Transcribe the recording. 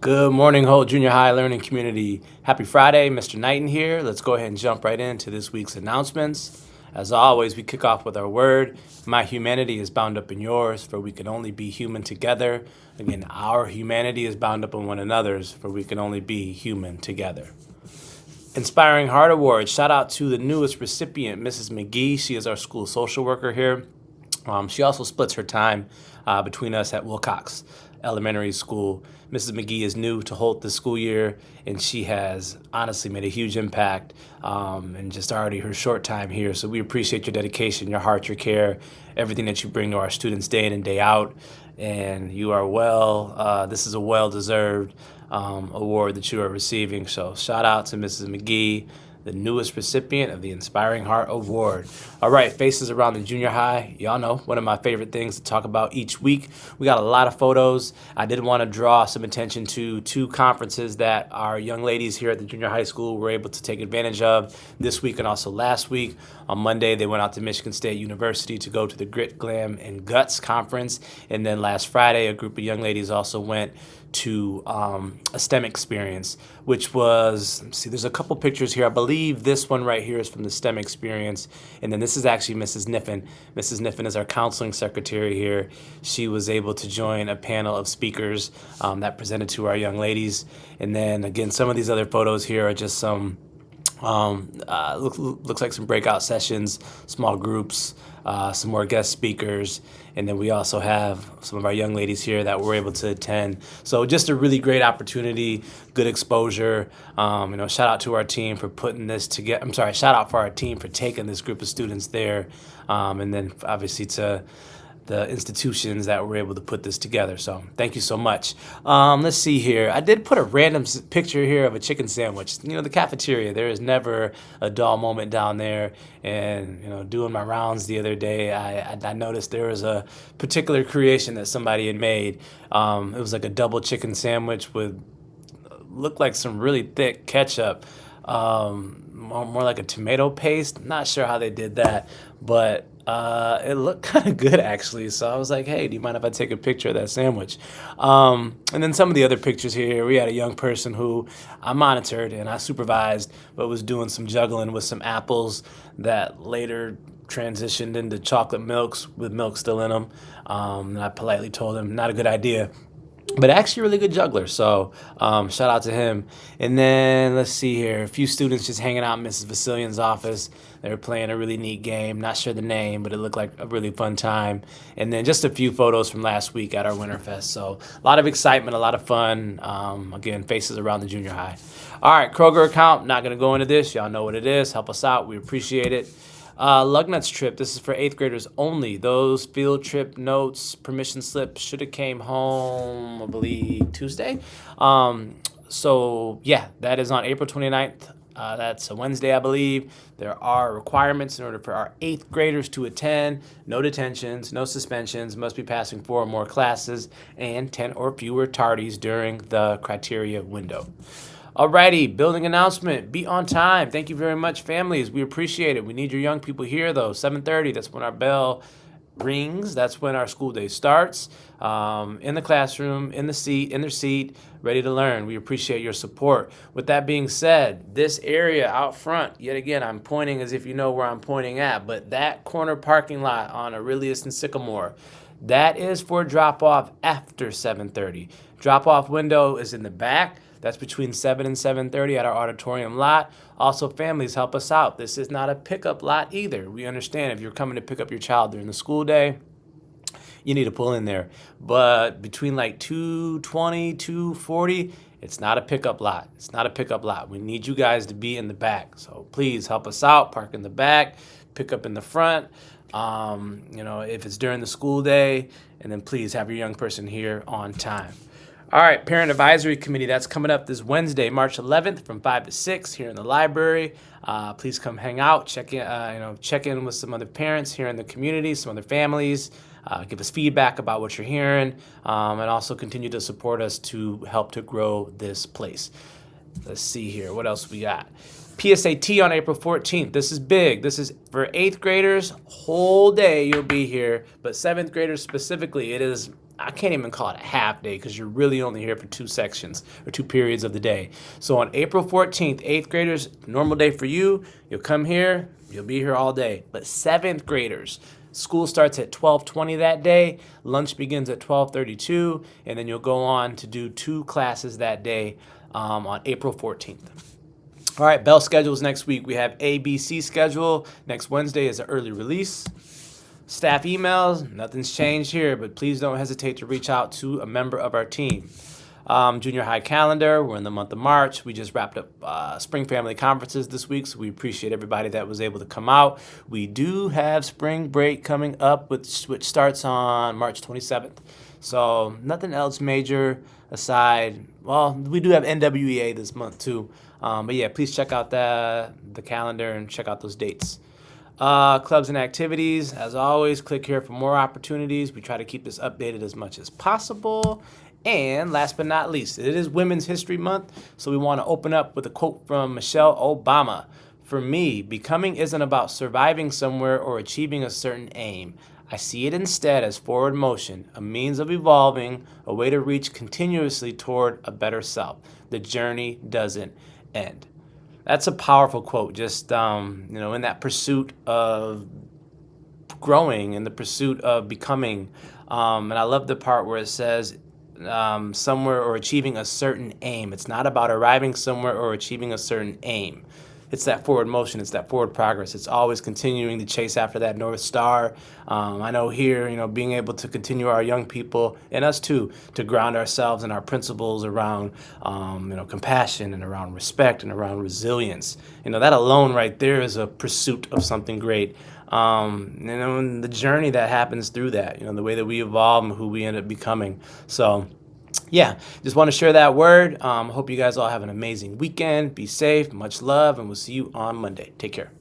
Good morning, whole junior high learning community. Happy Friday, Mr. Knighton here. Let's go ahead and jump right into this week's announcements. As always, we kick off with our word. My humanity is bound up in yours, for we can only be human together. Again, our humanity is bound up in one another's, for we can only be human together. Inspiring Heart Award. Shout out to the newest recipient, Mrs. McGee. She is our school social worker here. She also splits her time between us at Wilcox Elementary School. Mrs. McGee is new to Holt this school year, and she has honestly made a huge impact in just already her short time here. So we appreciate your dedication, your heart, your care, everything that you bring to our students day in and day out. And you are this is a well-deserved award that you are receiving. So shout out to Mrs. McGee, the newest recipient of the Inspiring Heart Award. All right, faces around the junior high. Y'all know one of my favorite things to talk about each week. We got a lot of photos. I did want to draw some attention to two conferences that our young ladies here at the junior high school were able to take advantage of this week and also last week. On Monday, they went out to Michigan State University to go to the Grit, Glam, and Guts conference. And then last Friday, a group of young ladies also went to a STEM experience, which was, there's a couple pictures here. I believe this one right here is from the STEM experience. And then this is actually Mrs. Niffen. Mrs. Niffen is our counseling secretary here. She was able to join a panel of speakers that presented to our young ladies. And then again, some of these other photos here are just some looks like some breakout sessions, small groups, some more guest speakers, and then we also have some of our young ladies here that were able to attend. So just a really great opportunity, good exposure. Shout out to our team for putting this together. Shout out for our team for taking this group of students there, and then obviously to the institutions that were able to put this together. So thank you so much. Let's see here. I did put a random picture here of a chicken sandwich. The cafeteria, there is never a dull moment down there. And, doing my rounds the other day, I noticed there was a particular creation that somebody had made. It was like a double chicken sandwich with, looked like some really thick ketchup. More like a tomato paste. Not sure how they did that, but it looked kind of good actually. So I was like, hey, do you mind if I take a picture of that sandwich? And then some of the other pictures here, we had a young person who I monitored and I supervised, but was doing some juggling with some apples that later transitioned into chocolate milks with milk still in them. And I politely told him, not a good idea. But actually a really good juggler, so shout out to him. And then let's see here, a few students just hanging out in Mrs. Vasilian's office. They were playing a really neat game, not sure the name, but it looked like a really fun time. And then just a few photos from last week at our Winterfest. So a lot of excitement, a lot of fun. Again, faces around the junior high. All right, Kroger account, not gonna go into this. Y'all know what it is. Help us out, we appreciate it. Lugnuts trip, this is for 8th graders only. Those field trip notes, permission slips should have came home, I believe, Tuesday. So yeah, that is on April 29th. That's a Wednesday, I believe. There are requirements in order for our 8th graders to attend. No detentions, no suspensions, must be passing 4 or more classes, and 10 or fewer tardies during the criteria window. Alrighty, building announcement, be on time. Thank you very much, families. We appreciate it. We need your young people here, though. 7:30, that's when our bell rings. That's when our school day starts. In the classroom, in their seat, ready to learn. We appreciate your support. With that being said, this area out front, yet again, I'm pointing as if you know where I'm pointing at, but that corner parking lot on Aurelius and Sycamore, that is for drop-off after 7:30. Drop-off window is in the back. That's between 7 and 7:30 at our auditorium lot. Also, families, help us out. This is not a pickup lot either. We understand if you're coming to pick up your child during the school day, you need to pull in there. But between like 2:20, 2:40, it's not a pickup lot. It's not a pickup lot. We need you guys to be in the back. So please help us out. Park in the back, pick up in the front. If it's during the school day, and then please have your young person here on time. All right, Parent Advisory Committee, that's coming up this Wednesday, March 11th from 5 to 6 here in the library. Please come hang out, check in with some other parents here in the community, some other families. Give us feedback about what you're hearing, and also continue to support us to help to grow this place. Let's see here, what else we got? PSAT on April 14th. This is big. This is for 8th graders, whole day you'll be here, but 7th graders specifically, it is I can't even call it a half day because you're really only here for 2 sections or 2 periods of the day. So on April 14th, 8th graders, normal day for you, you'll come here, you'll be here all day. But 7th graders, school starts at 12:20 that day, lunch begins at 12:32, and then you'll go on to do 2 classes that day on April 14th. All right, bell schedules next week. We have ABC schedule. Next Wednesday is an early release. Staff emails, nothing's changed here, but please don't hesitate to reach out to a member of our team. Junior high calendar, we're in the month of March. We just wrapped up spring family conferences this week, so we appreciate everybody that was able to come out. We do have spring break coming up, which starts on March 27th. So nothing else major aside. Well, we do have NWEA this month too. But yeah, please check out the calendar and check out those dates. Clubs and activities, as always, click here for more opportunities. We try to keep this updated as much as possible. And last but not least, it is Women's History Month, so we want to open up with a quote from Michelle Obama. For me, becoming isn't about surviving somewhere or achieving a certain aim. I see it instead as forward motion, a means of evolving, a way to reach continuously toward a better self. The journey doesn't end. That's a powerful quote, just in that pursuit of growing, in the pursuit of becoming. And I love the part where it says somewhere or achieving a certain aim. It's not about arriving somewhere or achieving a certain aim. It's that forward motion. It's that forward progress. It's always continuing to chase after that North Star. I know here, being able to continue our young people and us too, to ground ourselves in our principles around, compassion and around respect and around resilience. That alone right there is a pursuit of something great. And the journey that happens through that, the way that we evolve and who we end up becoming. So, yeah, just want to share that word. Hope you guys all have an amazing weekend. Be safe, much love, and we'll see you on Monday. Take care.